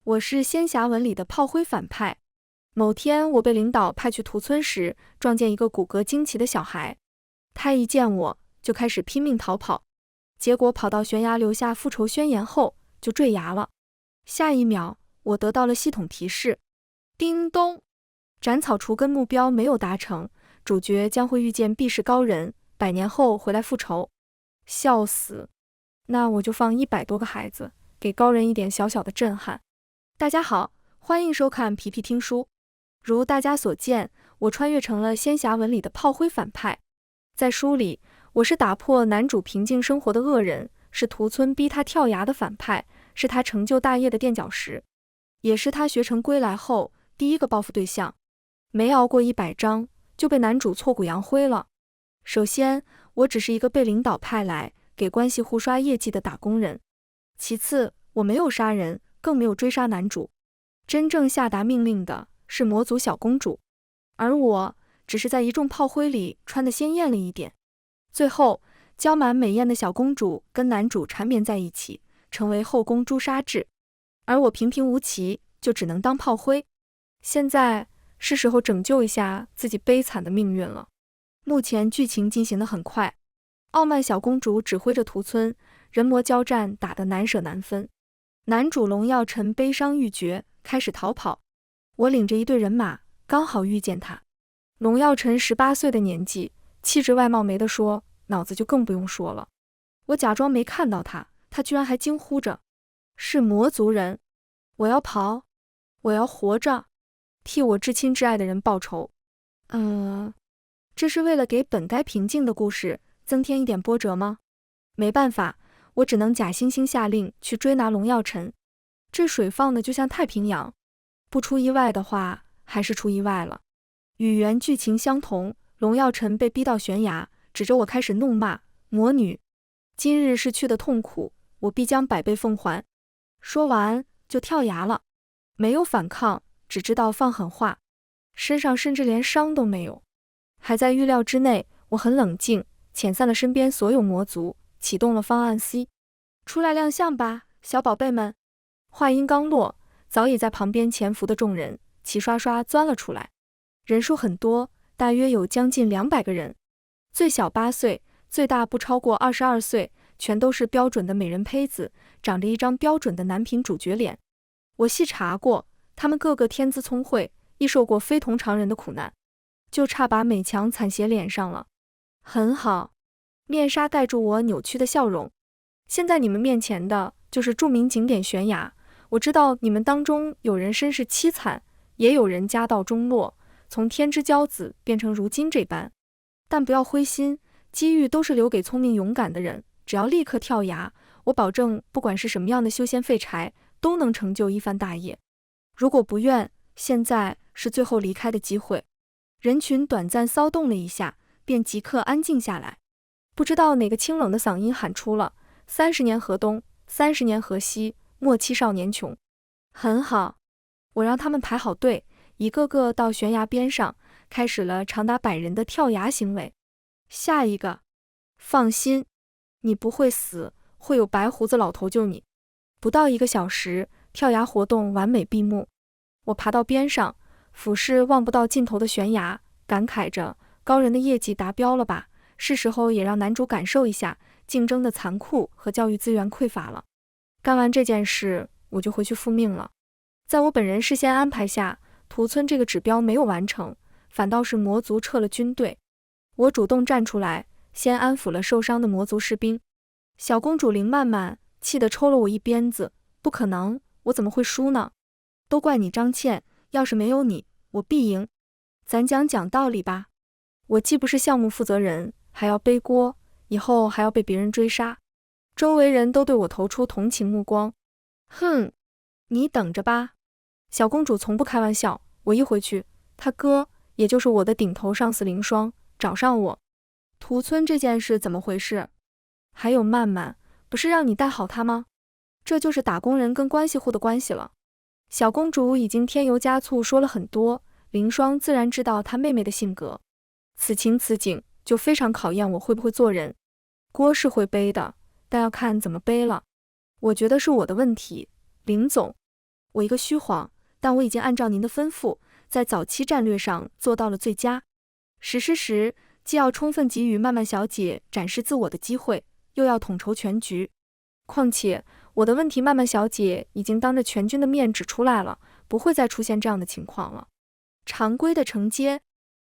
我是仙侠文里的炮灰反派。某天，我被领导派去屠村时，撞见一个骨骼惊奇的小孩。他一见我就开始拼命逃跑，结果跑到悬崖留下复仇宣言后就坠崖了。下一秒，我得到了系统提示：叮咚，斩草除根目标没有达成，主角将会遇见避世高人，100年后回来复仇。笑死！那我就放100多个孩子，给高人一点小小的震撼。大家好，欢迎收看皮皮听书。如大家所见，我穿越成了仙侠文里的炮灰反派。在书里，我是打破男主平静生活的恶人，是屠村逼他跳崖的反派，是他成就大业的垫脚石，也是他学成归来后第一个报复对象。没熬过100章，就被男主挫骨扬灰了。首先，我只是一个被领导派来给关系户刷业绩的打工人。其次，我没有杀人，更没有追杀男主。真正下达命令的是魔族小公主，而我只是在一众炮灰里穿得鲜艳了一点。最后，娇蛮美艳的小公主跟男主缠绵在一起，成为后宫诛杀制，而我平平无奇，就只能当炮灰。现在是时候拯救一下自己悲惨的命运了。目前剧情进行得很快，傲慢小公主指挥着屠村，人魔交战打得难舍难分。男主龙耀晨悲伤欲绝，开始逃跑。我领着一队人马，刚好遇见他。龙耀晨18岁的年纪，气质外貌没得说，脑子就更不用说了。我假装没看到他，他居然还惊呼着：是魔族人！我要跑，我要活着，替我至亲至爱的人报仇。这是为了给本该平静的故事增添一点波折吗？没办法，我只能假惺惺下令去追拿龙耀晨。这水放的就像太平洋，不出意外的话，还是出意外了。与原剧情相同，龙耀晨被逼到悬崖，指着我开始怒骂：魔女，今日逝去的痛苦，我必将100倍奉还。说完就跳崖了，没有反抗，只知道放狠话，身上甚至连伤都没有。还在预料之内，我很冷静，遣散了身边所有魔族，启动了方案 C。 出来亮相吧，小宝贝们。话音刚落，早已在旁边潜伏的众人齐刷刷钻了出来，人数很多，大约有将近200个人，最小8岁，最大不超过22岁，全都是标准的美人胚子，长着一张标准的男频主角脸。我细查过，他们个个天资聪慧，亦受过非同常人的苦难，就差把美强惨写脸上了。很好，面纱盖住我扭曲的笑容。现在你们面前的就是著名景点悬崖，我知道你们当中有人身世凄惨，也有人家道中落，从天之骄子变成如今这般。但不要灰心，机遇都是留给聪明勇敢的人，只要立刻跳崖，我保证不管是什么样的修仙废柴，都能成就一番大业。如果不愿，现在是最后离开的机会。人群短暂骚动了一下，便即刻安静下来。不知道哪个清冷的嗓音喊出了：30年河东，30年河西，莫欺少年穷。很好，我让他们排好队，一个个到悬崖边上，开始了长达100人的跳崖行为。下一个，放心，你不会死，会有白胡子老头救你。不到1个小时，跳崖活动完美闭幕。我爬到边上，俯视望不到尽头的悬崖，感慨着高人的业绩达标了吧，是时候也让男主感受一下竞争的残酷和教育资源匮乏了。干完这件事，我就回去复命了。在我本人事先安排下，屠村这个指标没有完成，反倒是魔族撤了军队。我主动站出来，先安抚了受伤的魔族士兵。小公主林曼曼气得抽了我一鞭子：不可能，我怎么会输呢？都怪你张倩，要是没有你，我必赢。咱讲道理吧，我既不是项目负责人，还要背锅，以后还要被别人追杀。周围人都对我投出同情目光。哼，你等着吧。小公主从不开玩笑，我一回去，她哥，也就是我的顶头上司凌霜，找上我。屠村这件事怎么回事？还有曼曼，不是让你带好她吗？这就是打工人跟关系户的关系了。小公主已经添油加醋说了很多，凌霜自然知道她妹妹的性格。此情此景，就非常考验我会不会做人。锅是会背的，但要看怎么背了。我觉得是我的问题，林总。我一个虚晃，但我已经按照您的吩咐，在早期战略上做到了最佳。实施时，既要充分给予曼曼小姐展示自我的机会，又要统筹全局。况且，我的问题曼曼小姐已经当着全军的面指出来了，不会再出现这样的情况了。常规的承接，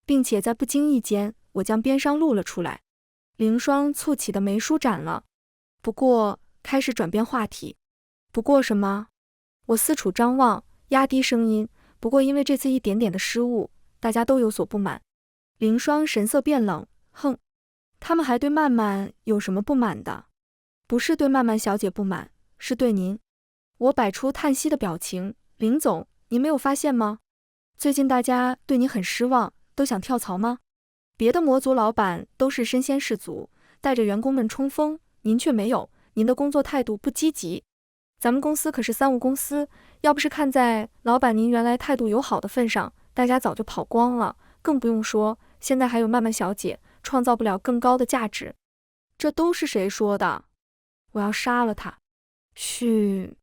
并且在不经意间，我将边商露了出来。凌霜蹙起的眉舒展了，不过开始转变话题。不过什么？我四处张望，压低声音。不过因为这次一点点的失误，大家都有所不满。凌霜神色变冷，哼，他们还对曼曼有什么不满的？不是对曼曼小姐不满，是对您。我摆出叹息的表情。林总，您没有发现吗？最近大家对您很失望，都想跳槽吗？别的模组老板都是身先士卒，带着员工们冲锋，您却没有，您的工作态度不积极。咱们公司可是三无公司，要不是看在老板您原来态度友好的份上，大家早就跑光了，更不用说现在还有曼曼小姐，创造不了更高的价值。这都是谁说的？我要杀了他。嘘，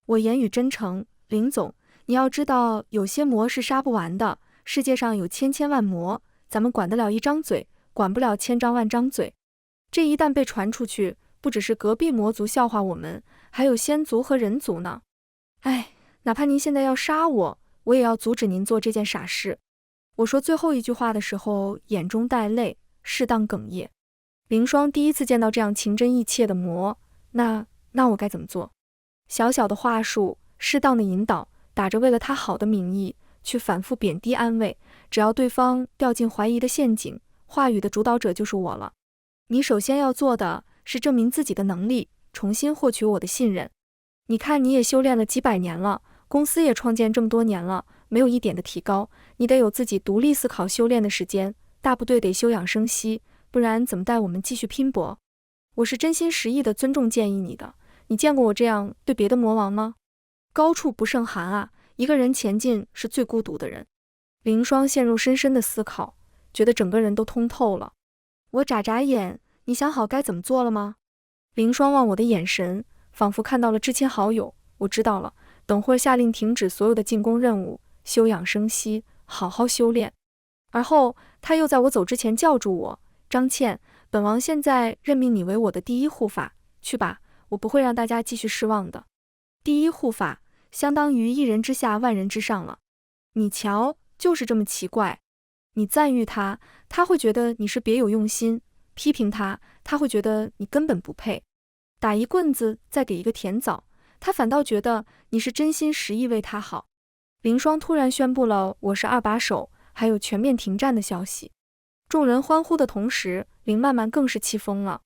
我言语真诚，林总，你要知道有些魔是杀不完的，世界上有千千万魔，咱们管得了一张嘴，管不了千张万张嘴。这一旦被传出去，不只是隔壁魔族笑话我们，还有仙族和人族呢。哎，哪怕您现在要杀我，我也要阻止您做这件傻事。我说最后一句话的时候，眼中带泪，适当哽咽。凌霜第一次见到这样情真意切的魔，那我该怎么做？小小的话术，适当的引导，打着为了他好的名义，去反复贬低安慰，只要对方掉进怀疑的陷阱，话语的主导者就是我了。你首先要做的是证明自己的能力，重新获取我的信任。你看你也修炼了几百年了，公司也创建这么多年了，没有一点的提高，你得有自己独立思考修炼的时间，大部队得休养生息，不然怎么带我们继续拼搏？我是真心实意的尊重建议你的，你见过我这样对别的魔王吗？高处不胜寒啊，一个人前进是最孤独的人。凌霜陷入深深的思考，觉得整个人都通透了。我眨眨眼，你想好该怎么做了吗？凌霜望我的眼神，仿佛看到了至亲好友。我知道了，等会儿下令停止所有的进攻任务，休养生息，好好修炼。而后，他又在我走之前叫住我，张倩，本王现在任命你为我的第一护法，去吧，我不会让大家继续失望的。第一护法，相当于一人之下万人之上了。你瞧，就是这么奇怪。你赞誉他，他会觉得你是别有用心；批评他，他会觉得你根本不配。打一棍子再给一个甜枣，他反倒觉得你是真心实意为他好。凌霜突然宣布了我是二把手，还有全面停战的消息。众人欢呼的同时，林曼曼更是气疯了。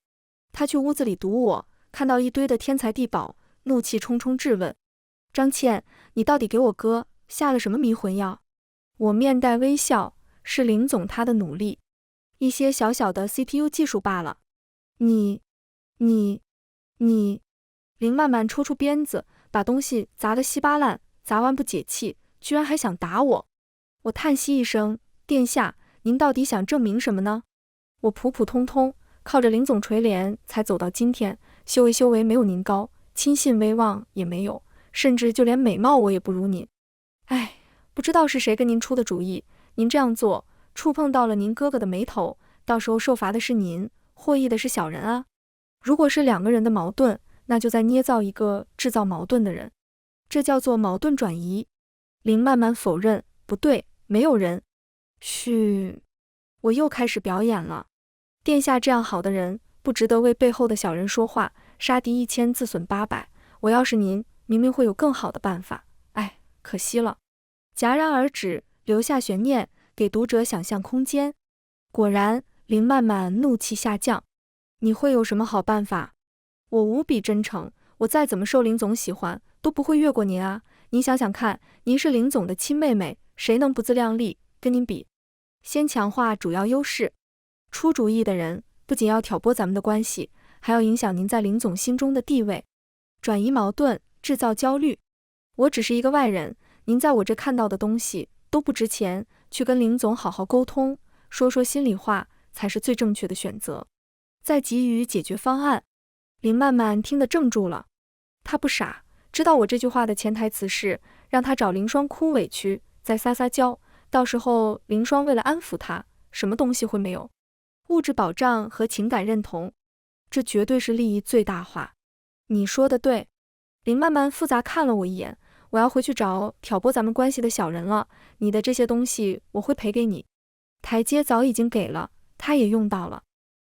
他去屋子里堵我，看到一堆的天才地宝，怒气冲冲质问：张倩，你到底给我哥下了什么迷魂药？我面带微笑，是林总他的努力，一些小小的 CPU 技术罢了。你，林曼曼抽出鞭子，把东西砸得稀巴烂，砸完不解气，居然还想打我。我叹息一声，殿下，您到底想证明什么呢？我普普通通，靠着林总垂怜才走到今天，修为没有您高，亲信威望也没有，甚至就连美貌我也不如您。哎，不知道是谁跟您出的主意，您这样做，触碰到了您哥哥的眉头，到时候受罚的是您，获益的是小人啊。如果是两个人的矛盾，那就再捏造一个制造矛盾的人，这叫做矛盾转移。林曼曼否认，不对，没有人。嘘，我又开始表演了。殿下这样好的人，不值得为背后的小人说话，杀敌1000，自损800。我要是您，明明会有更好的办法，哎，可惜了。戛然而止，留下悬念，给读者想象空间。果然，林曼曼怒气下降。你会有什么好办法？我无比真诚，我再怎么受林总喜欢，都不会越过您啊。您想想看，您是林总的亲妹妹，谁能不自量力？跟您比，先强化主要优势。出主意的人，不仅要挑拨咱们的关系，还要影响您在林总心中的地位，转移矛盾，制造焦虑。我只是一个外人，您在我这看到的东西都不值钱，去跟林总好好沟通，说说心里话，才是最正确的选择。再给予解决方案。林曼曼听得怔住了，他不傻，知道我这句话的潜台词是让他找凌霜哭委屈，再撒撒娇，到时候凌霜为了安抚他，什么东西会没有？物质保障和情感认同，这绝对是利益最大化。你说的对。林曼曼复杂看了我一眼，我要回去找挑拨咱们关系的小人了，你的这些东西我会赔给你。台阶早已经给了，他也用到了。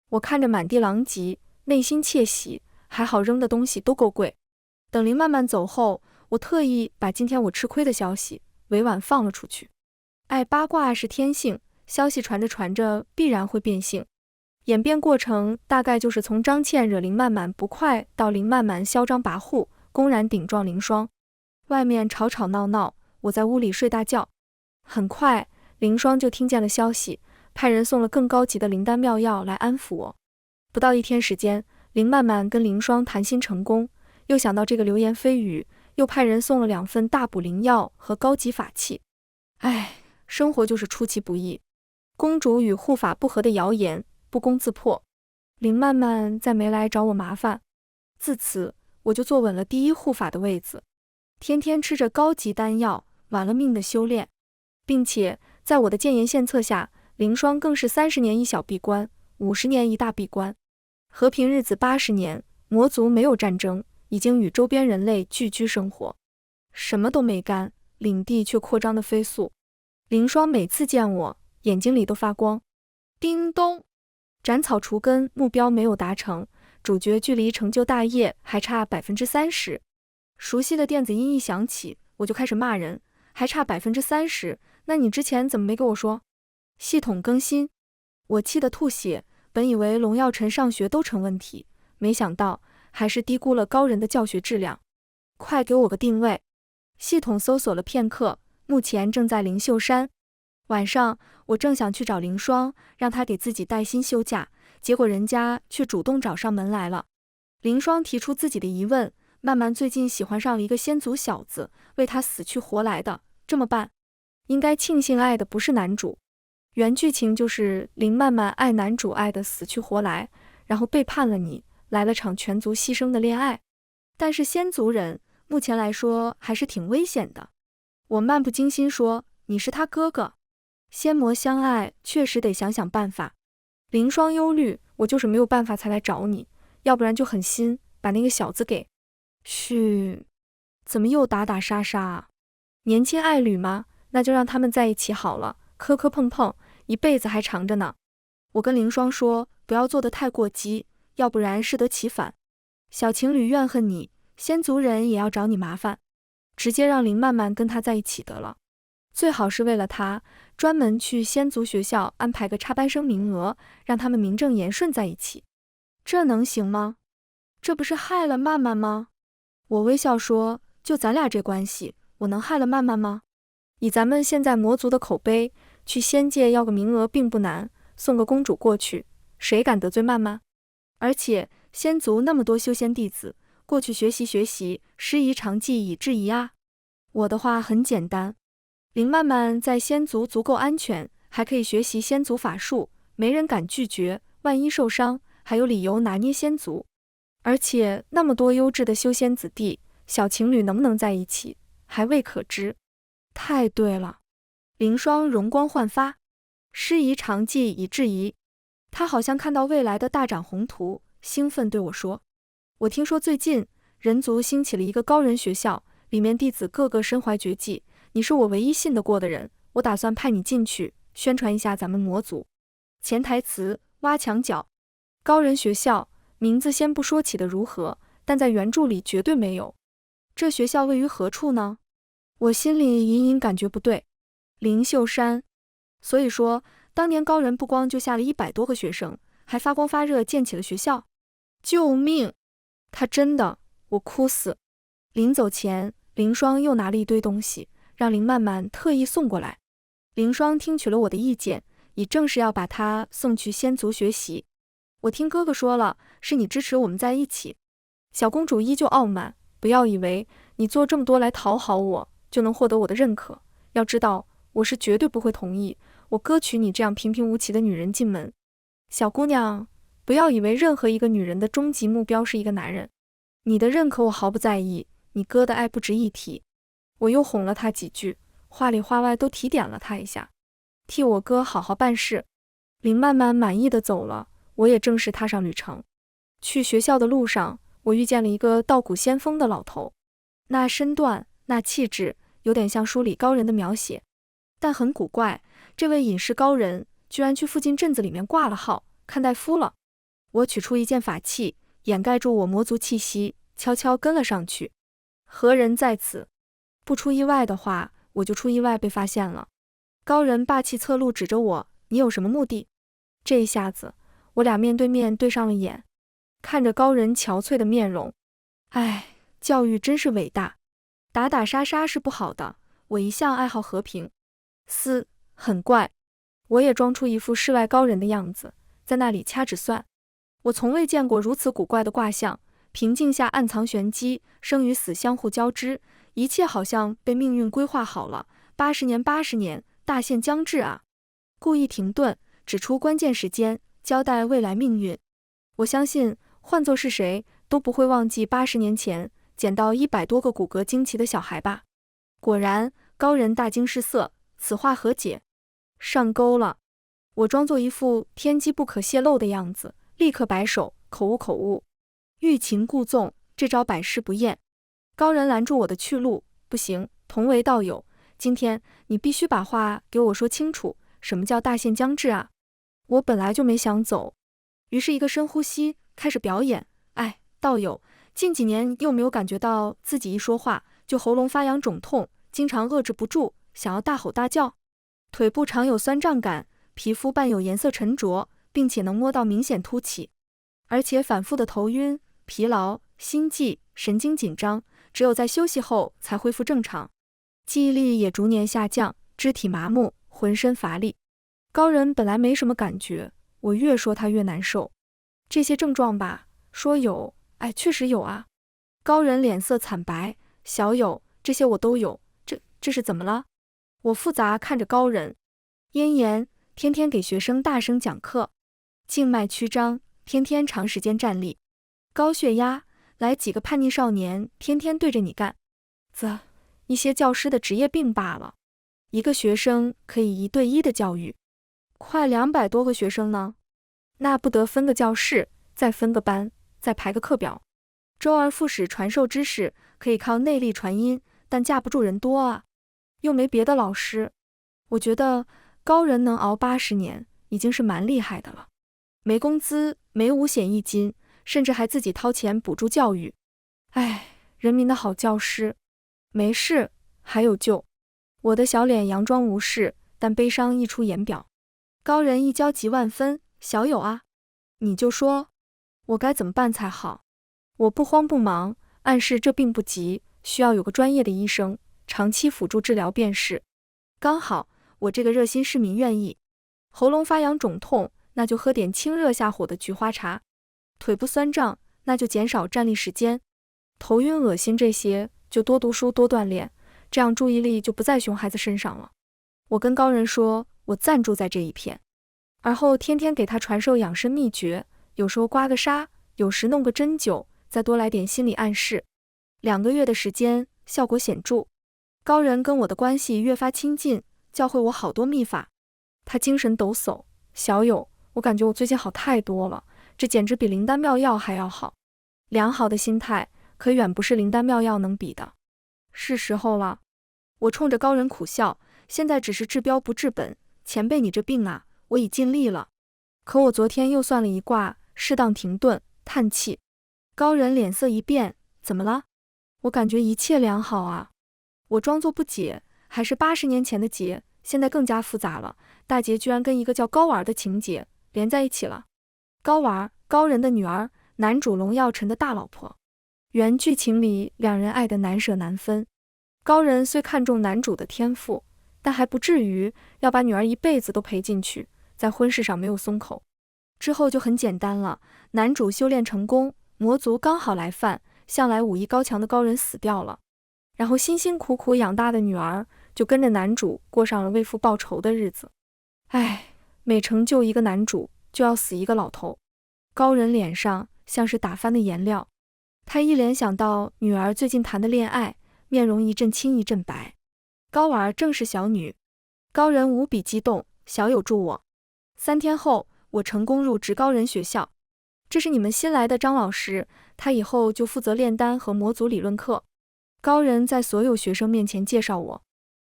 我看着满地狼藉，内心窃喜，还好扔的东西都够贵。等林曼曼走后，我特意把今天我吃亏的消息委婉放了出去。爱八卦是天性，消息传着传着必然会变性。演变过程大概就是从张倩惹林曼曼不快，到林曼曼嚣张跋扈，公然顶撞凌霜。外面吵吵闹闹，我在屋里睡大觉。很快，凌霜就听见了消息，派人送了更高级的灵丹妙药来安抚我。不到1天时间，林曼曼跟凌霜谈心成功，又想到这个流言蜚语，又派人送了2份大补灵药和高级法器。唉，生活就是出其不意。公主与护法不和的谣言不攻自破，林曼曼再没来找我麻烦。自此，我就坐稳了第1护法的位子，天天吃着高级丹药，玩了命的修炼，并且在我的建言献策下，凌霜更是30年一小闭关，50年一大闭关。和平日子80年，魔族没有战争，已经与周边人类聚居生活，什么都没干，领地却扩张的飞速。凌霜每次见我，眼睛里都发光。叮咚，斩草除根目标没有达成，主角距离成就大业还差30%。熟悉的电子音一响起，我就开始骂人，还差30%，那你之前怎么没跟我说？系统更新，我气得吐血，本以为龙耀晨上学都成问题，没想到还是低估了高人的教学质量。快给我个定位。系统搜索了片刻，目前正在灵秀山。晚上，我正想去找凌霜，让她给自己带薪休假，结果人家却主动找上门来了。凌霜提出自己的疑问，曼曼最近喜欢上了一个仙族小子，为他死去活来的，这么办？应该庆幸爱的不是男主。原剧情就是林曼曼爱男主爱的死去活来，然后背叛了你，来了场全族牺牲的恋爱。但是仙族人目前来说还是挺危险的。我漫不经心说，你是他哥哥。仙魔相爱，确实得想想办法。凌霜忧虑，我就是没有办法才来找你，要不然就狠心把那个小子给……嘘，怎么又打打杀杀啊？年轻爱侣吗？那就让他们在一起好了，磕磕碰碰，一辈子还长着呢。我跟凌霜说，不要做得太过激，要不然适得其反。小情侣怨恨你，仙族人也要找你麻烦，直接让林曼曼跟他在一起得了。最好是为了他，专门去仙族学校安排个插班生名额，让他们名正言顺在一起。这能行吗？这不是害了曼曼吗？我微笑说，就咱俩这关系，我能害了曼曼吗？以咱们现在魔族的口碑，去仙界要个名额并不难，送个公主过去，谁敢得罪曼曼？而且仙族那么多修仙弟子，过去学习学习，师夷长技以制夷啊。我的话很简单，林曼曼在仙族足够安全，还可以学习仙族法术，没人敢拒绝，万一受伤，还有理由拿捏仙族。而且那么多优质的修仙子弟，小情侣能不能在一起，还未可知。太对了，凌霜容光焕发，师夷长技以制夷。他好像看到未来的大展宏图，兴奋对我说，我听说最近人族兴起了一个高人学校，里面弟子个个身怀绝技，你是我唯一信得过的人，我打算派你进去宣传一下咱们魔族。潜台词：挖墙脚。高人学校名字先不说起的如何，但在原著里绝对没有。这学校位于何处呢？我心里隐隐感觉不对。灵秀山。所以说当年高人不光就下了100多个学生，还发光发热建起了学校。救命！他真的，我哭死。临走前，凌霜又拿了一堆东西，让林曼曼特意送过来。凌霜听取了我的意见，以正是要把他送去仙族学习。我听哥哥说了，是你支持我们在一起。小公主依旧傲慢，不要以为你做这么多来讨好我，就能获得我的认可。要知道，我是绝对不会同意我哥娶你这样平平无奇的女人进门。小姑娘，不要以为任何一个女人的终极目标是一个男人。你的认可我毫不在意，你哥的爱不值一提。我又哄了他几句，话里话外都提点了他一下，替我哥好好办事。林曼曼满意的走了，我也正式踏上旅程。去学校的路上，我遇见了一个道骨仙风的老头，那身段，那气质，有点像书里高人的描写。但很古怪，这位隐士高人居然去附近镇子里面挂了号，看大夫了。我取出一件法器，掩盖住我魔族气息，悄悄跟了上去。何人在此？不出意外的话，我就出意外被发现了。高人霸气侧露指着我，你有什么目的？这一下子，我俩面对面对上了眼，看着高人憔悴的面容。唉，教育真是伟大，打打杀杀是不好的，我一向爱好和平。很怪。我也装出一副世外高人的样子，在那里掐指算。我从未见过如此古怪的卦象，平静下暗藏玄机，生与死相互交织，一切好像被命运规划好了。80年，80年，大限将至啊！故意停顿，指出关键时间，交代未来命运。我相信，换作是谁，都不会忘记80年前捡到100多个骨骼惊奇的小孩吧。果然，高人大惊失色，此话何解？上钩了。我装作一副天机不可泄露的样子，立刻摆手，口误。欲擒故纵，这招百试不厌。高人拦住我的去路，不行，同为道友，今天你必须把话给我说清楚，什么叫大限将至啊？我本来就没想走，于是一个深呼吸，开始表演。道友，近几年又没有感觉到自己一说话就喉咙发痒肿痛，经常遏制不住，想要大吼大叫。腿部常有酸胀感，皮肤伴有颜色沉着，并且能摸到明显凸起，而且反复的头晕、疲劳、心悸、神经紧张，只有在休息后才恢复正常。记忆力也逐年下降，肢体麻木，浑身乏力。高人本来没什么感觉，我越说他越难受。这些症状吧，说有，确实有啊。高人脸色惨白，小友，这些我都有，这是怎么了？我复杂看着高人。咽炎，天天给学生大声讲课。静脉曲张，天天长时间站立。高血压，来几个叛逆少年，天天对着你干。一些教师的职业病罢了。一个学生可以1对1的教育，快200多个学生呢，那不得分个教室，再分个班，再排个课表。周而复始传授知识，可以靠内力传音，但架不住人多啊，又没别的老师。我觉得高人能熬80年，已经是蛮厉害的了。没工资，没5险1金，甚至还自己掏钱补助教育。人民的好教师。没事，还有救。我的小脸佯装无事，但悲伤溢出言表。高人一焦急万分，小友啊，你就说，我该怎么办才好？我不慌不忙，暗示这病不急，需要有个专业的医生，长期辅助治疗便是。刚好，我这个热心市民愿意。喉咙发痒肿痛，那就喝点清热下火的菊花茶。腿部酸胀，那就减少站立时间。头晕恶心这些，就多读书多锻炼，这样注意力就不在熊孩子身上了。我跟高人说，我暂住在这一片，而后天天给他传授养生秘诀，有时候刮个痧，有时弄个针灸，再多来点心理暗示。2个月的时间，效果显著。高人跟我的关系越发亲近，教会我好多秘法。他精神抖擞，小友，我感觉我最近好太多了，这简直比灵丹妙药还要好。良好的心态可远不是灵丹妙药能比的。是时候了。我冲着高人苦笑，现在只是治标不治本，前辈你这病啊，我已尽力了。可我昨天又算了一卦，适当停顿，叹气。高人脸色一变，怎么了？我感觉一切良好啊。我装作不解，还是80年前的结，现在更加复杂了。大结居然跟一个叫高玩的情节连在一起了。高玩，高人的女儿，男主龙耀臣的大老婆。原剧情里两人爱得难舍难分。高人虽看重男主的天赋，但还不至于要把女儿一辈子都陪进去，在婚事上没有松口。之后就很简单了，男主修炼成功，魔族刚好来犯，向来武艺高强的高人死掉了，然后辛辛苦苦养大的女儿就跟着男主过上了为父报仇的日子。每成就一个男主就要死一个老头。高人脸上像是打翻的颜料。他一联想到女儿最近谈的恋爱，面容一阵青一阵白。高婉儿正是小女，高人无比激动，小有助我。3天后，我成功入职高人学校。这是你们新来的张老师，他以后就负责炼丹和模组理论课。高人在所有学生面前介绍我。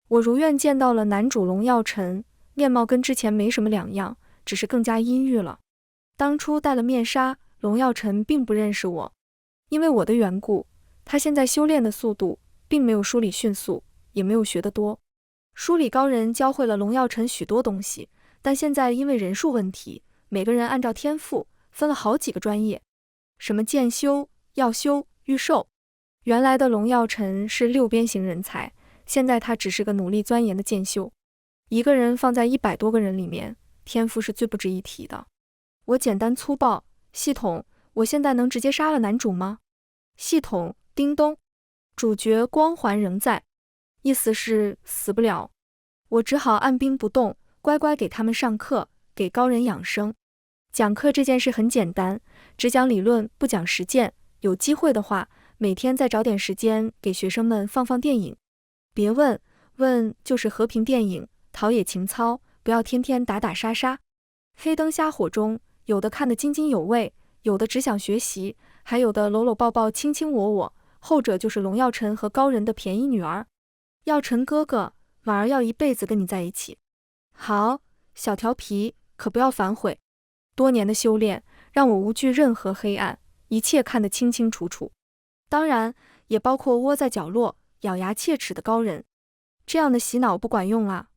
我如愿见到了男主龙耀晨，面貌跟之前没什么两样，只是更加阴郁了。当初戴了面纱，龙耀晨并不认识我，因为我的缘故，他现在修炼的速度并没有书里迅速，也没有学得多。书里高人教会了龙耀晨许多东西，但现在因为人数问题，每个人按照天赋分了好几个专业，什么剑修、药修、御兽。原来的龙耀晨是6边形人才，现在他只是个努力钻研的剑修。一个人放在100多个人里面，天赋是最不值一提的。我简单粗暴，系统，我现在能直接杀了男主吗？系统，叮咚，主角光环仍在，意思是死不了。我只好按兵不动，乖乖给他们上课，给高人养生。讲课这件事很简单，只讲理论，不讲实践。有机会的话，每天再找点时间给学生们放放电影。别问，问就是和平电影，陶冶情操，不要天天打打杀杀。黑灯瞎火中，有的看得津津有味，有的只想学习，还有的搂搂抱抱卿卿我我，后者就是龙耀晨和高人的便宜女儿。耀晨哥哥，婉儿要一辈子跟你在一起。好，小调皮，可不要反悔。多年的修炼，让我无惧任何黑暗，一切看得清清楚楚。当然，也包括窝在角落，咬牙切齿的高人。这样的洗脑不管用啊，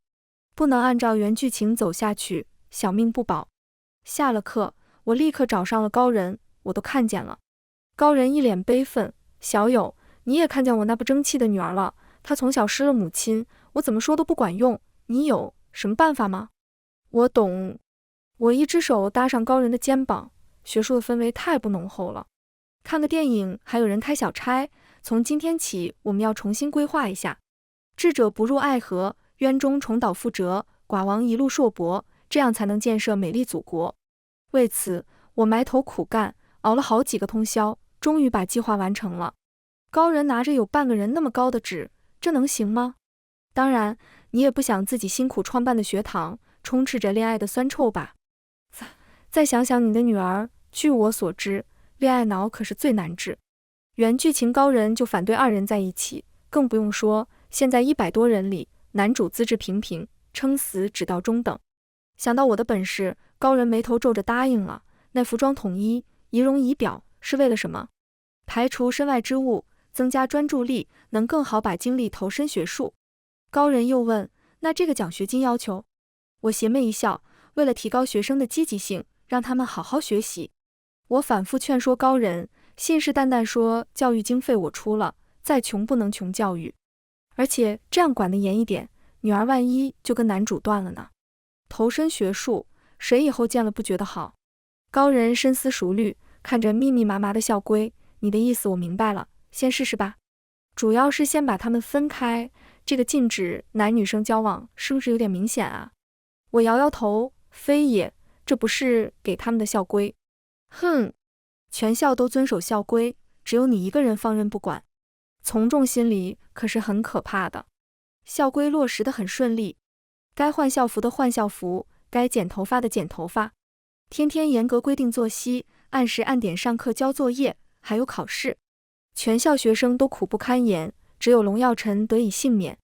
不能按照原剧情走下去，小命不保。下了课，我立刻找上了高人，我都看见了。高人一脸悲愤，小友，你也看见我那不争气的女儿了，她从小失了母亲，我怎么说都不管用，你有什么办法吗？我懂。我一只手搭上高人的肩膀，学术的氛围太不浓厚了。看个电影还有人开小差，从今天起我们要重新规划一下。智者不入爱河，渊中重蹈覆辙，寡王一路硕博，这样才能建设美丽祖国。为此，我埋头苦干，熬了好几个通宵，终于把计划完成了。高人拿着有半个人那么高的纸，这能行吗？当然，你也不想自己辛苦创办的学堂充斥着恋爱的酸臭吧？再想想你的女儿，据我所知，恋爱脑可是最难治。原剧情高人就反对2人在一起，更不用说现在100多人里，男主资质平平，撑死只到中等。想到我的本事，高人眉头皱着答应了。那服装统一，仪容仪表是为了什么？排除身外之物，增加专注力，能更好把精力投身学术。高人又问，那这个奖学金要求？我邪魅一笑，为了提高学生的积极性，让他们好好学习。我反复劝说高人，信誓旦旦说教育经费我出了，再穷不能穷教育。而且这样管得严一点，女儿万一就跟男主断了呢？投身学术，谁以后见了不觉得好？高人深思熟虑，看着密密麻麻的校规，你的意思我明白了，先试试吧。主要是先把他们分开，这个禁止男女生交往是不是有点明显啊？我摇摇头，非也，这不是给他们的校规。哼，全校都遵守校规，只有你一个人放任不管，从众心理可是很可怕的。校规落实得很顺利，该换校服的换校服，该剪头发的剪头发，天天严格规定作息，按时按点上课交作业，还有考试。全校学生都苦不堪言，只有龙耀晨得以幸免。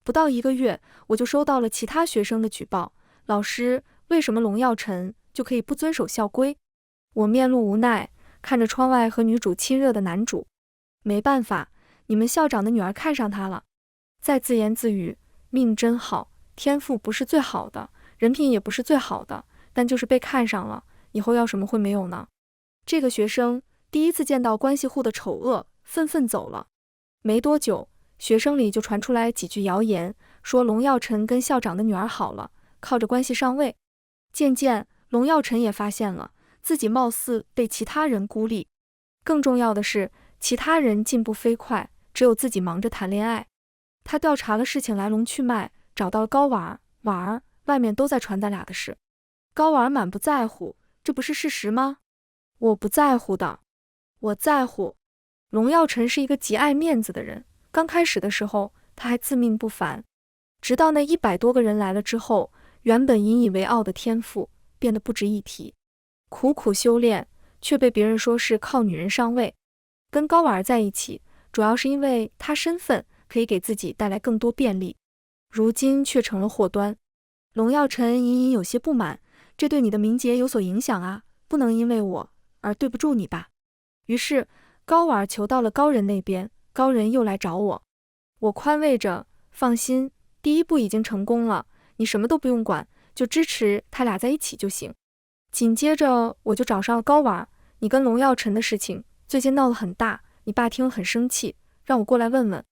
不到1个月，我就收到了其他学生的举报，老师，为什么龙耀晨就可以不遵守校规？我面露无奈，看着窗外和女主亲热的男主。没办法，你们校长的女儿看上他了。再自言自语，命真好，天赋不是最好的，人品也不是最好的，但就是被看上了，以后要什么会没有呢？这个学生第一次见到关系户的丑恶，愤愤走了。没多久，学生里就传出来几句谣言，说龙耀晨跟校长的女儿好了，靠着关系上位。渐渐，龙耀晨也发现了自己貌似被其他人孤立，更重要的是，其他人进步飞快，只有自己忙着谈恋爱。他调查了事情来龙去脉，找到了高婉儿，婉儿，外面都在传咱俩的事。高婉儿满不在乎，这不是事实吗？我不在乎的。我在乎。龙耀晨是一个极爱面子的人，刚开始的时候他还自命不凡，直到那100多个人来了之后，原本引以为傲的天赋变得不值一提。苦苦修炼，却被别人说是靠女人上位。跟高婉儿在一起，主要是因为他身份可以给自己带来更多便利，如今却成了祸端。龙耀晨隐隐有些不满，这对你的名节有所影响啊，不能因为我而对不住你吧。于是高婉儿求到了高人那边，高人又来找我。我宽慰着，放心，第一步已经成功了，你什么都不用管，就支持他俩在一起就行。紧接着我就找上了高婉儿，你跟龙耀晨的事情最近闹得很大，你爸听了很生气，让我过来问问。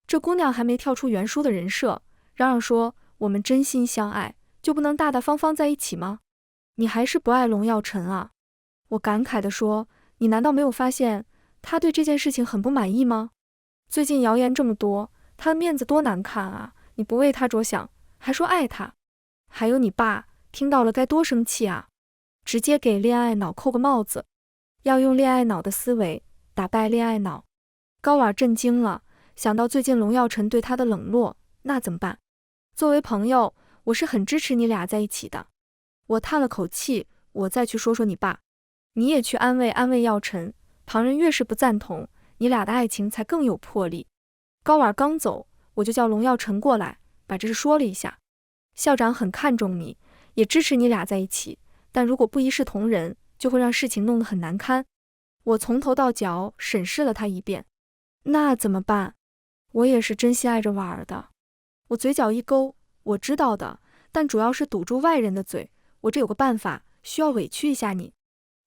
这姑娘还没跳出袁叔的人设，嚷嚷说我们真心相爱，就不能大大方方在一起吗？你还是不爱龙耀晨啊？我感慨地说，你难道没有发现他对这件事情很不满意吗？最近谣言这么多，他的面子多难看啊！你不为他着想，还说爱他。还有你爸听到了该多生气啊！直接给恋爱脑扣个帽子，要用恋爱脑的思维打败恋爱脑。高婉震惊了，想到最近龙耀晨对他的冷落，那怎么办？作为朋友，我是很支持你俩在一起的。我叹了口气，我再去说说你爸，你也去安慰安慰耀晨，旁人越是不赞同，你俩的爱情才更有魄力。高婉刚走，我就叫龙耀晨过来，把这事说了一下。校长很看重你，也支持你俩在一起，但如果不一视同仁，就会让事情弄得很难堪。我从头到脚审视了他一遍。那怎么办？我也是真心爱着婉儿的。我嘴角一勾，我知道的，但主要是堵住外人的嘴，我这有个办法，需要委屈一下你。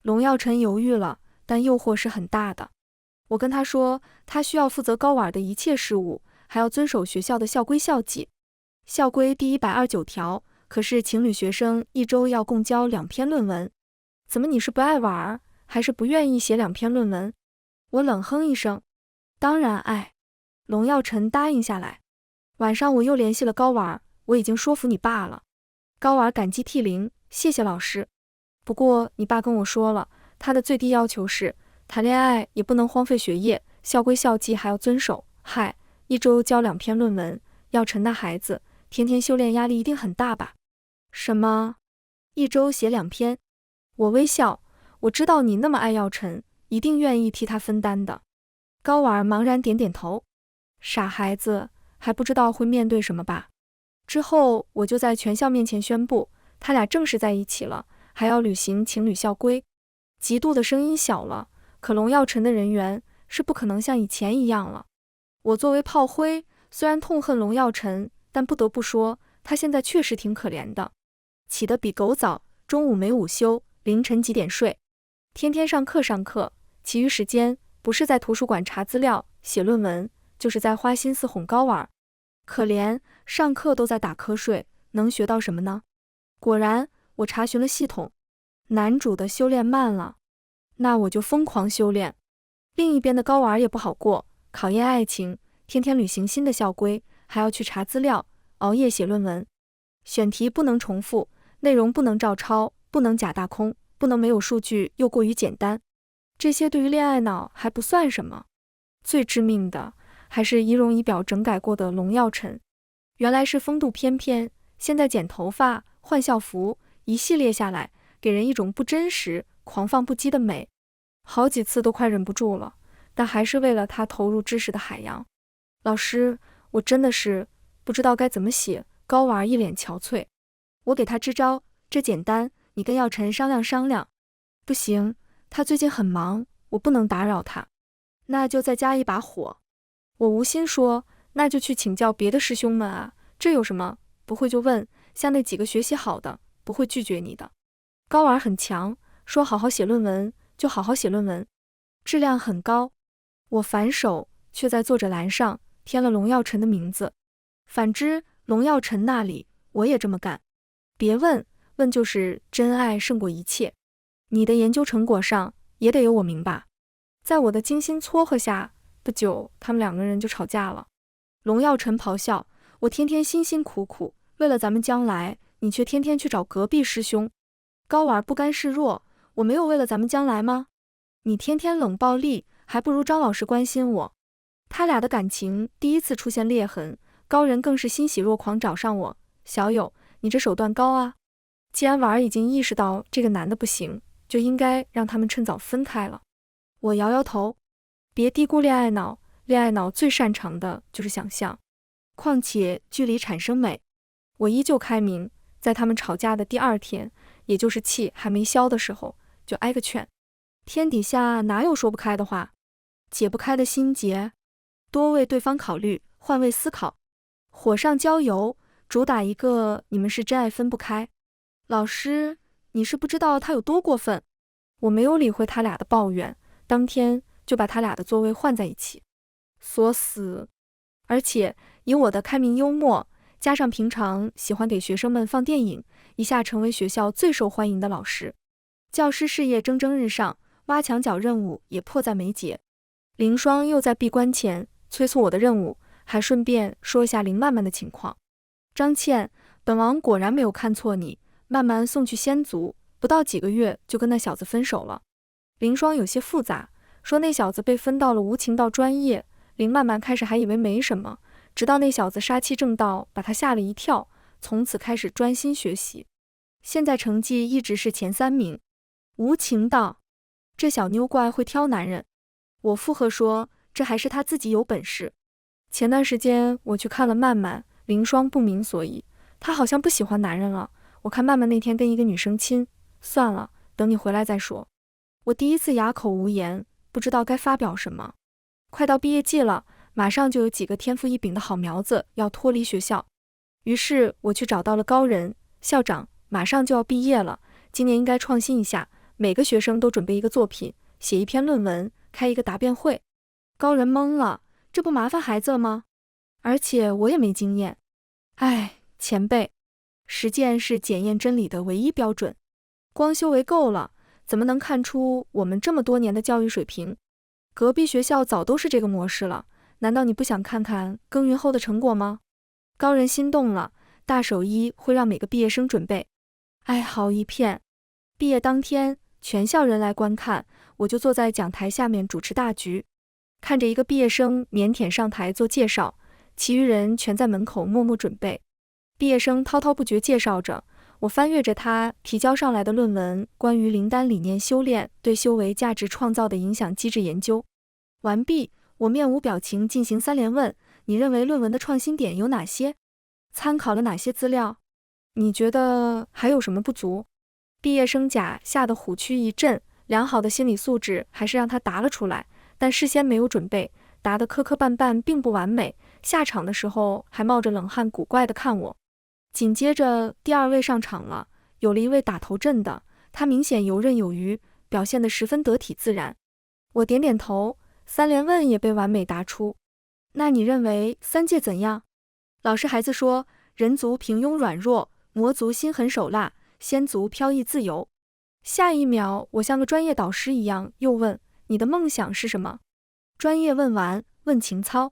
龙耀晨犹豫了，但诱惑是很大的。我跟他说，他需要负责高婉的一切事务，还要遵守学校的校规校纪。校规第129条，可是情侣学生1周要共交2篇论文。怎么你是不爱婉儿，还是不愿意写2篇论文？我冷哼一声，当然爱。龙耀晨答应下来。晚上我又联系了高婉，我已经说服你爸了。高婉感激涕零，谢谢老师。不过你爸跟我说了，他的最低要求是谈恋爱也不能荒废学业，校规校纪还要遵守。嗨，1周交2篇论文，耀晨那孩子天天修炼，压力一定很大吧？什么？1周写2篇？我微笑，我知道你那么爱耀晨，一定愿意替他分担的。高婉茫然点点头，傻孩子，还不知道会面对什么吧？之后我就在全校面前宣布，他俩正式在一起了，还要履行情侣校规。嫉妒的声音小了，可龙耀晨的人缘是不可能像以前一样了。我作为炮灰，虽然痛恨龙耀晨，但不得不说，他现在确实挺可怜的，起得比狗早，中午没午休，凌晨几点睡，天天上课，其余时间不是在图书馆查资料写论文，就是在花心思哄高婉。可怜，上课都在打瞌睡，能学到什么呢？果然，我查询了系统，男主的修炼慢了，那我就疯狂修炼。另一边的高婉也不好过，考验爱情，天天履行新的校规，还要去查资料，熬夜写论文，选题不能重复，内容不能照抄，不能假大空，不能没有数据又过于简单。这些对于恋爱脑还不算什么，最致命的还是仪容仪表整改过的龙耀晨。原来是风度翩翩，现在剪头发换校服，一系列下来给人一种不真实狂放不羁的美，好几次都快忍不住了，但还是为了他投入知识的海洋。老师，我真的是不知道该怎么写。高婉一脸憔悴。我给他支招，这简单，你跟耀晨商量商量。不行，他最近很忙，我不能打扰他。那就再加一把火。我无心说，那就去请教别的师兄们啊，这有什么？不会就问，像那几个学习好的，不会拒绝你的。高婉很强，说好好写论文就好好写论文，质量很高。我反手却在作者栏上添了龙耀晨的名字。反之，龙耀晨那里我也这么干。别问，问就是真爱胜过一切。你的研究成果上也得有我名吧？在我的精心撮合下，不久他们2个人就吵架了。龙耀晨咆哮，我天天辛辛苦苦为了咱们将来，你却天天去找隔壁师兄。高婉不甘示弱，我没有为了咱们将来吗？你天天冷暴力，还不如张老师关心我。他俩的感情第一次出现裂痕，高人更是欣喜若狂找上我，小友，你这手段高啊！既然婉儿已经意识到这个男的不行，就应该让他们趁早分开了。我摇摇头，别低估恋爱脑，恋爱脑最擅长的就是想象，况且距离产生美。我依旧开明，在他们吵架的第2天，也就是气还没消的时候，就挨个劝。天底下哪有说不开的话？解不开的心结，多为对方考虑，换位思考。火上浇油，主打一个你们是真爱分不开。老师，你是不知道他有多过分。我没有理会他俩的抱怨，当天就把他俩的座位换在一起，锁死。而且以我的开明幽默，加上平常喜欢给学生们放电影，一下成为学校最受欢迎的老师。教师事业蒸蒸日上，挖墙脚任务也迫在眉睫。林双又在闭关前催促我的任务，还顺便说一下林曼曼的情况。张倩，本王果然没有看错你，曼曼送去仙族，不到几个月就跟那小子分手了。林双有些复杂，说那小子被分到了无情道专业。林曼曼开始还以为没什么，直到那小子杀气正道，把他吓了一跳，从此开始专心学习，现在成绩一直是前3名。无情道，这小妞怪会挑男人。我附和说，这还是他自己有本事。前段时间我去看了曼曼，林双不明所以，她好像不喜欢男人了。我看曼曼那天跟一个女生亲，算了，等你回来再说。我第一次哑口无言，不知道该发表什么。快到毕业季了，马上就有几个天赋异禀的好苗子要脱离学校，于是我去找到了高人校长，马上就要毕业了，今年应该创新一下，每个学生都准备一个作品，写一篇论文，开一个答辩会。高人懵了，这不麻烦孩子了吗？而且我也没经验。哎，前辈，实践是检验真理的唯一标准，光修为够了，怎么能看出我们这么多年的教育水平？隔壁学校早都是这个模式了，难道你不想看看耕耘后的成果吗？高人心动了，大手一会让每个毕业生准备。哀嚎一片。毕业当天，全校人来观看，我就坐在讲台下面主持大局，看着一个毕业生腼腆上台做介绍，其余人全在门口默默准备。毕业生滔滔不绝介绍着，我翻阅着他提交上来的论文，关于灵丹理念修炼对修为价值创造的影响机制研究。完毕，我面无表情进行3连问，你认为论文的创新点有哪些？参考了哪些资料？你觉得还有什么不足？毕业生甲吓得虎躯一震，良好的心理素质还是让他答了出来，但事先没有准备，答得磕磕绊绊并不完美，下场的时候还冒着冷汗古怪地看我。紧接着第2位上场了，有了一位打头阵的，他明显游刃有余，表现得十分得体自然。我点点头，3连问也被完美答出。那你认为3界怎样？老师孩子说，人族平庸软弱，魔族心狠手辣，仙族飘逸自由。下一秒，我像个专业导师一样又问，你的梦想是什么？专业问完，问情操。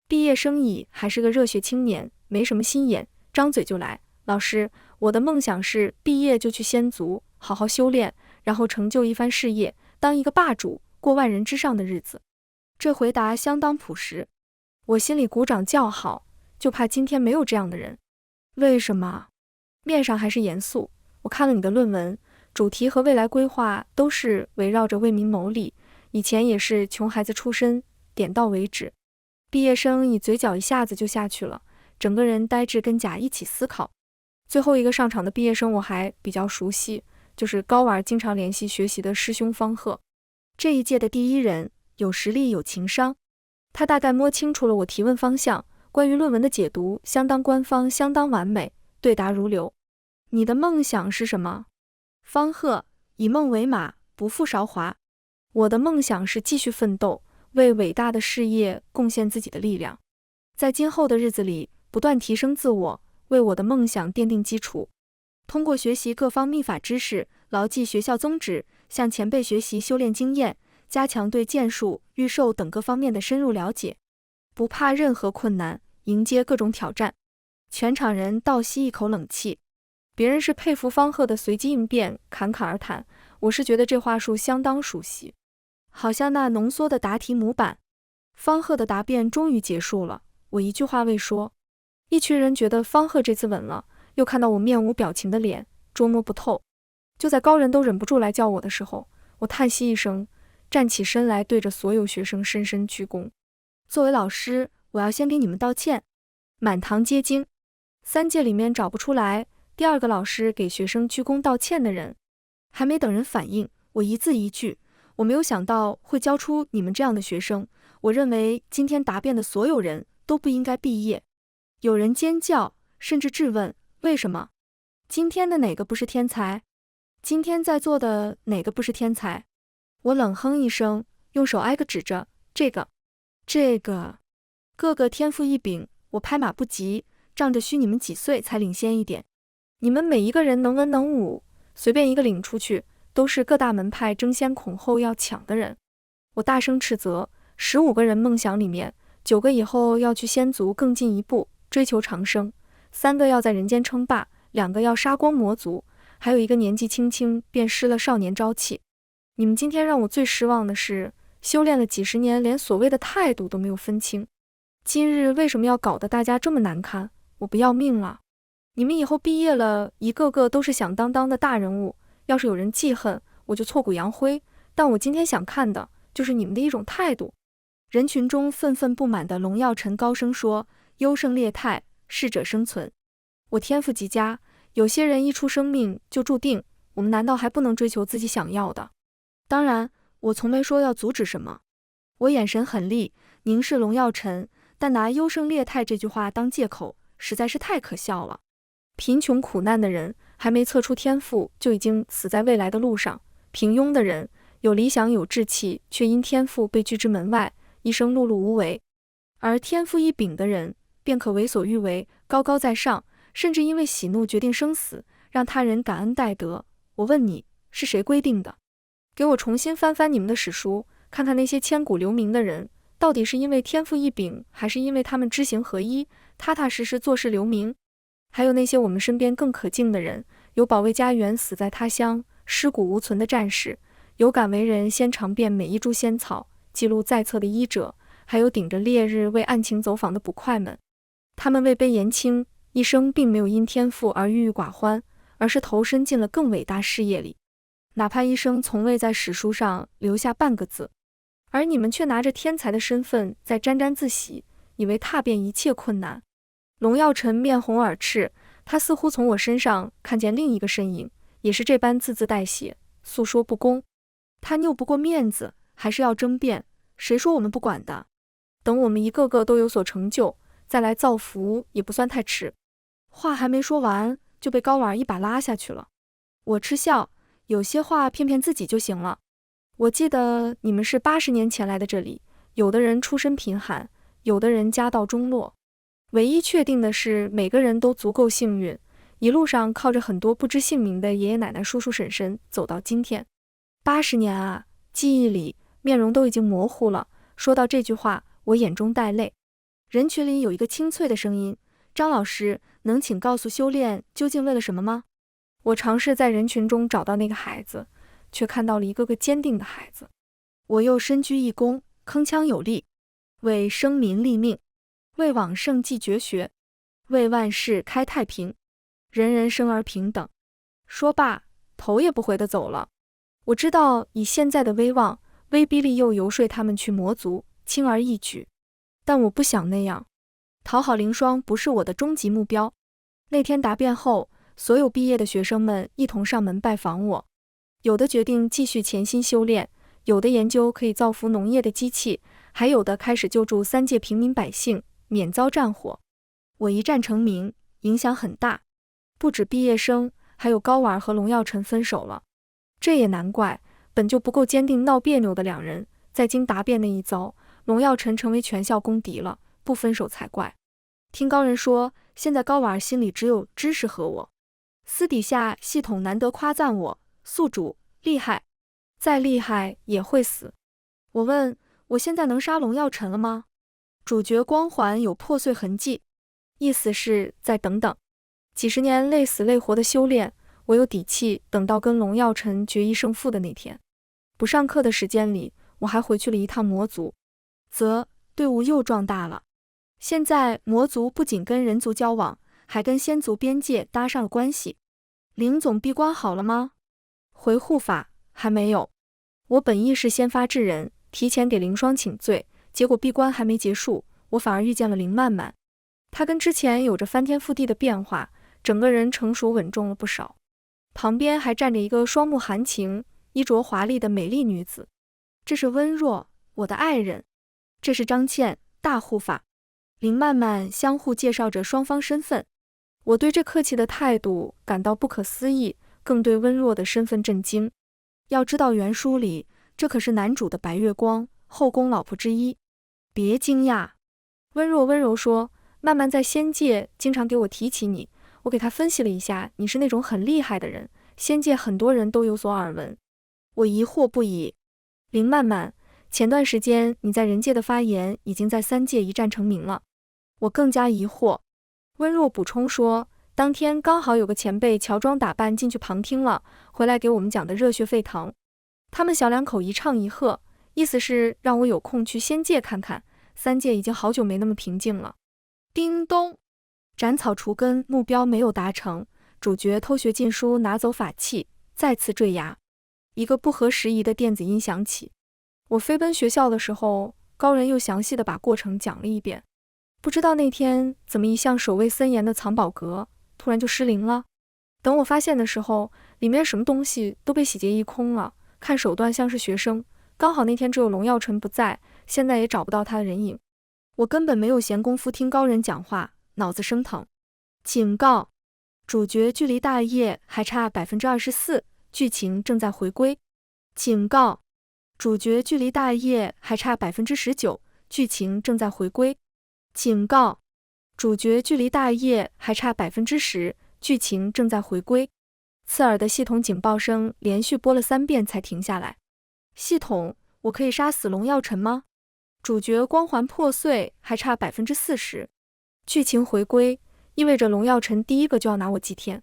毕业生乙还是个热血青年，没什么心眼，张嘴就来，老师，我的梦想是毕业就去仙族，好好修炼，然后成就一番事业，当一个霸主，过万人之上的日子。这回答相当朴实，我心里鼓掌叫好，就怕今天没有这样的人。为什么？面上还是严肃，我看了你的论文，主题和未来规划都是围绕着为民谋利，以前也是穷孩子出身，点到为止。毕业生乙嘴角一下子就下去了，整个人呆滞，跟甲一起思考。最后一个上场的毕业生我还比较熟悉，就是高玩经常联系学习的师兄方鹤，这一届的第1人，有实力有情商。他大概摸清楚了我提问方向，关于论文的解读相当官方，相当完美，对答如流。你的梦想是什么？方鹤，以梦为马，不负韶华。我的梦想是继续奋斗，为伟大的事业贡献自己的力量，在今后的日子里不断提升自我，为我的梦想奠定基础。通过学习各方秘法知识，牢记学校宗旨，向前辈学习修炼经验，加强对剑术、御兽等各方面的深入了解，不怕任何困难，迎接各种挑战。全场人倒吸一口冷气，别人是佩服方鹤的随机应变，侃侃而谈，我是觉得这话术相当熟悉。好像那浓缩的答题模板。方鹤的答辩终于结束了，我一句话未说。一群人觉得方鹤这次稳了，又看到我面无表情的脸，捉摸不透。就在高人都忍不住来叫我的时候，我叹息一声，站起身来，对着所有学生深深鞠躬。作为老师，我要先给你们道歉。满堂皆惊，3届里面找不出来第2个老师给学生鞠躬道歉的人。还没等人反应，我一字一句，我没有想到会教出你们这样的学生。我认为今天答辩的所有人都不应该毕业。有人尖叫，甚至质问，为什么？今天的哪个不是天才？今天在座的哪个不是天才？我冷哼一声，用手挨个指着，这个，个个天赋异禀，我拍马不及，仗着虚你们几岁才领先一点。你们每一个人能文能武，随便一个领出去，都是各大门派争先恐后要抢的人。我大声斥责，15个人梦想里面，9个以后要去仙族更进一步，追求长生，3个要在人间称霸，2个要杀光魔族，还有1个年纪轻轻便失了少年朝气。你们今天让我最失望的是，修炼了几十年，连所谓的态度都没有分清。今日为什么要搞得大家这么难堪？我不要命了！你们以后毕业了，一个个都是响当当的大人物，要是有人记恨，我就挫骨扬灰。但我今天想看的就是你们的一种态度。人群中愤愤不满的龙耀晨高声说：“优胜劣汰，适者生存。我天赋极佳，有些人一出生命就注定，我们难道还不能追求自己想要的？当然，我从没说要阻止什么。”我眼神狠厉，凝视龙耀晨，但拿优胜劣汰这句话当借口，实在是太可笑了。贫穷苦难的人还没测出天赋，就已经死在未来的路上；平庸的人有理想有志气，却因天赋被拒之门外，一生碌碌无为；而天赋异禀的人便可为所欲为，高高在上，甚至因为喜怒决定生死，让他人感恩戴德。我问你，是谁规定的？给我重新翻翻你们的史书，看看那些千古留名的人，到底是因为天赋异禀，还是因为他们知行合一，踏踏实实做事留名？还有那些我们身边更可敬的人，有保卫家园死在他乡，尸骨无存的战士，有敢为人先尝遍每一株仙草，记录在册的医者，还有顶着烈日为案情走访的捕快们。他们位卑言轻，一生并没有因天赋而郁郁寡欢，而是投身进了更伟大事业里，哪怕一生从未在史书上留下半个字。而你们却拿着天才的身份在沾沾自喜，以为踏遍一切困难。龙耀晨面红耳赤，他似乎从我身上看见另一个身影，也是这般字字带血，诉说不公。他拗不过面子，还是要争辩，谁说我们不管的？等我们一个个都有所成就，再来造福也不算太迟。话还没说完，就被高婉一把拉下去了。我嗤笑，有些话骗骗自己就行了。我记得你们是80年前来的这里，有的人出身贫寒，有的人家道中落。唯一确定的是，每个人都足够幸运，一路上靠着很多不知姓名的爷爷奶奶、叔叔婶婶走到今天。80年啊，记忆里面容都已经模糊了。说到这句话，我眼中带泪。人群里有一个清脆的声音：“张老师，能请告诉修炼究竟为了什么吗？”我尝试在人群中找到那个孩子，却看到了一个个坚定的孩子。我又深鞠一躬，铿锵有力：“为生民立命，为往圣继绝学，为万世开太平，人人生而平等。”说罢，头也不回地走了。我知道以现在的威望，威逼利诱游说他们去魔族，轻而易举。但我不想那样，讨好凌霜不是我的终极目标。那天答辩后，所有毕业的学生们一同上门拜访我，有的决定继续潜心修炼，有的研究可以造福农业的机器，还有的开始救助3界平民百姓免遭战火。我一战成名，影响很大，不止毕业生，还有高婉和龙耀晨分手了。这也难怪，本就不够坚定闹别扭的两人，在经答辩那一遭，龙耀晨成为全校公敌了，不分手才怪。听高人说，现在高婉心里只有知识和我，私底下系统难得夸赞我，宿主厉害，再厉害也会死。我问，我现在能杀龙耀晨了吗？主角光环有破碎痕迹，意思是再等等，几十年累死累活的修炼，我有底气等到跟龙耀晨决一胜负的那天。不上课的时间里，我还回去了一趟魔族，则队伍又壮大了。现在魔族不仅跟人族交往，还跟仙族边界搭上了关系。林总闭关好了吗？回护法，还没有。我本意是先发制人，提前给凌霜请罪，结果闭关还没结束，我反而遇见了林曼曼。她跟之前有着翻天覆地的变化，整个人成熟稳重了不少。旁边还站着一个双目含情、衣着华丽的美丽女子。这是温若，我的爱人。这是张倩，大护法。林曼曼相互介绍着双方身份。我对这客气的态度感到不可思议，更对温若的身份震惊。要知道原书里，这可是男主的白月光，后宫老婆之一。别惊讶，温若温柔说，曼曼在仙界经常给我提起你，我给他分析了一下，你是那种很厉害的人，仙界很多人都有所耳闻。我疑惑不已。林曼曼，前段时间你在人界的发言已经在3界一战成名了。我更加疑惑。温若补充说，当天刚好有个前辈乔装打扮进去旁听了，回来给我们讲的热血沸腾。他们小两口一唱一和，意思是让我有空去仙界看看，3界已经好久没那么平静了。叮咚，斩草除根目标没有达成，主角偷学禁书拿走法器，再次坠崖。一个不合时宜的电子音响起。我飞奔学校的时候，高人又详细的把过程讲了一遍。不知道那天怎么一向守卫森严的藏宝阁突然就失灵了。等我发现的时候，里面什么东西都被洗劫一空了，看手段像是学生，刚好那天只有龙耀晨不在，现在也找不到他的人影。我根本没有闲工夫听高人讲话，脑子生疼。警告，主角距离大业还差 24%， 剧情正在回归。警告，主角距离大业还差 19%， 剧情正在回归。警告，主角距离大业还差 10%， 剧情正在回归。刺耳的系统警报声连续播了3遍才停下来。系统，我可以杀死龙耀晨吗？主角光环破碎还差 40%， 剧情回归意味着龙耀晨第一个就要拿我祭天。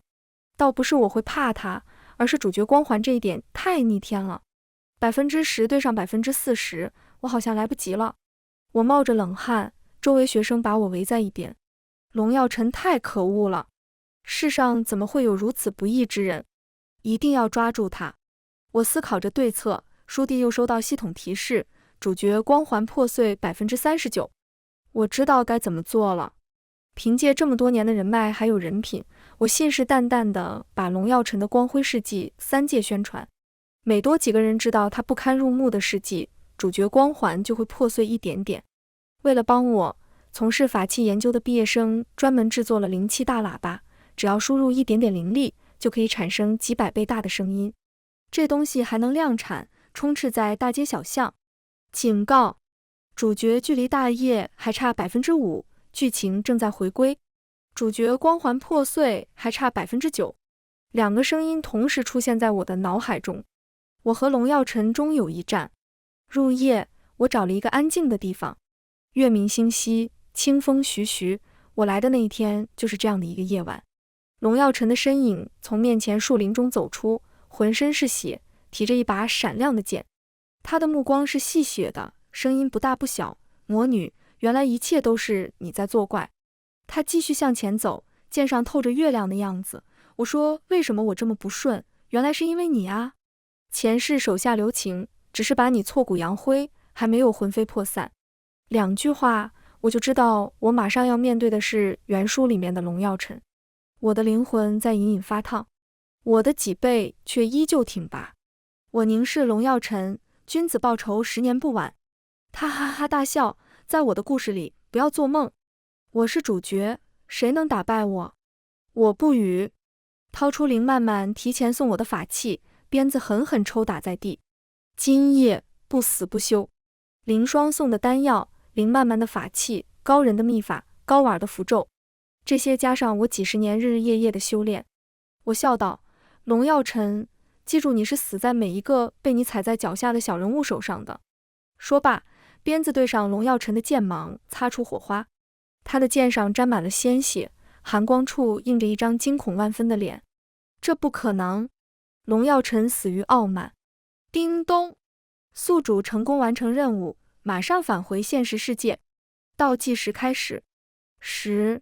倒不是我会怕他，而是主角光环这一点太逆天了。10%对上 40%， 我好像来不及了。我冒着冷汗，周围学生把我围在一边。龙耀晨太可恶了，世上怎么会有如此不义之人？一定要抓住他。我思考着对策，书弟又收到系统提示，主角光环破碎 39%。 我知道该怎么做了。凭借这么多年的人脉还有人品，我信誓旦旦地把龙耀晨的光辉事迹3界宣传。每多几个人知道他不堪入目的事迹，主角光环就会破碎一点点。为了帮我，从事法器研究的毕业生专门制作了灵气大喇叭，只要输入一点点灵力，就可以产生几百倍大的声音。这东西还能量产，充斥在大街小巷。警告，主角距离大业还差 5%， 剧情正在回归。主角光环破碎还差 9%。 2个声音同时出现在我的脑海中。我和龙耀晨终有一战。入夜，我找了一个安静的地方。月明星稀，清风徐徐，我来的那一天就是这样的一个夜晚。龙耀晨的身影从面前树林中走出，浑身是血，提着一把闪亮的剑。他的目光是戏谑的，声音不大不小，魔女，原来一切都是你在作怪。他继续向前走，剑上透着月亮的样子。我说，为什么我这么不顺？原来是因为你啊。前世手下留情，只是把你挫骨扬灰，还没有魂飞魄散。2句话，我就知道我马上要面对的是原书里面的龙耀晨。我的灵魂在隐隐发烫，我的脊背却依旧挺拔。我凝视龙耀晨，君子报仇10年不晚。他哈哈大笑，在我的故事里，不要做梦。我是主角，谁能打败我？我不语。掏出林曼曼提前送我的法器，鞭子狠狠抽打在地。今夜不死不休。凌霜送的丹药，林曼曼的法器，高人的秘法，高婉的符咒，这些加上我几10年日日夜夜的修炼。我笑道，龙耀晨，记住你是死在每一个被你踩在脚下的小人物手上的。说罢，鞭子对上龙耀晨的剑芒，擦出火花。他的剑上沾满了鲜血，寒光处映着一张惊恐万分的脸。这不可能！龙耀晨死于傲慢。叮咚，宿主成功完成任务，马上返回现实世界。倒计时开始。10，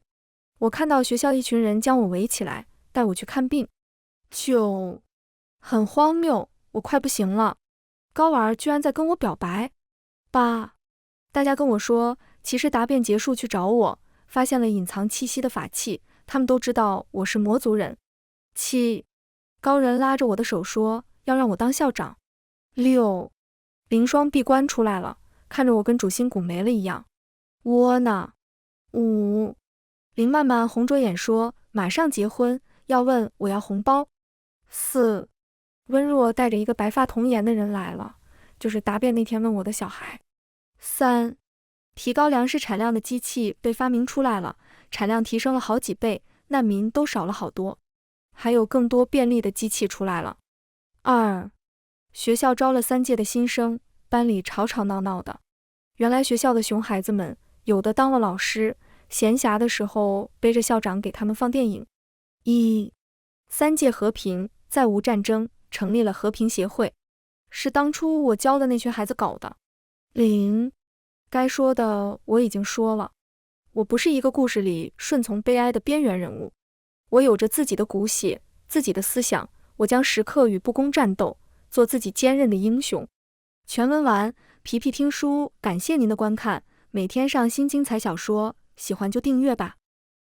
我看到学校一群人将我围起来，带我去看病。9，很荒谬，我快不行了。高儿居然在跟我表白。8，大家跟我说，骑士答辩结束去找我，发现了隐藏气息的法器，他们都知道我是魔族人。7，高人拉着我的手说要让我当校长。6，凌霜闭关出来了，看着我跟主心骨没了一样，窝囊。5，林曼曼红着眼说马上结婚，要问我要红包。4，温若带着一个白发童颜的人来了，就是答辩那天问我的小孩。3，提高粮食产量的机器被发明出来了，产量提升了好几倍，难民都少了好多。还有更多便利的机器出来了。2，学校招了3届的新生，班里吵吵闹闹的。原来学校的熊孩子们，有的当了老师，闲暇的时候背着校长给他们放电影。3届和平，再无战争，成立了和平协会，是当初我教的那群孩子搞的。0，该说的我已经说了，我不是一个故事里顺从悲哀的边缘人物，我有着自己的骨血，自己的思想，我将时刻与不公战斗，做自己坚韧的英雄。全文完，皮皮听书，感谢您的观看，每天上新精彩小说，喜欢就订阅吧。